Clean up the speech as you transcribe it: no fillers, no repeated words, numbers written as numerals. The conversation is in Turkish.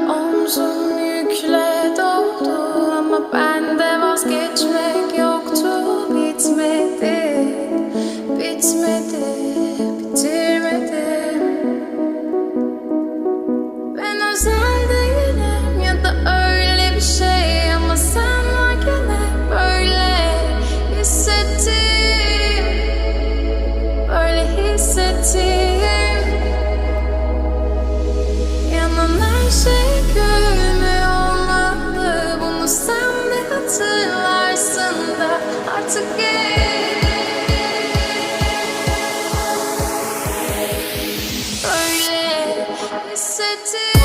Omzum yükle doldu ama bende vazgeçmek yoktu. Bitmedi, bitmedi, bitirmedim. Ben özel değilim ya da öyle bir şey, ama sen varken hep böyle hissettim, böyle hissettim. Yanan her şey gülmüyor olmalı, bunu sen de hatırlarsın da artık geç. Böyle hissettim.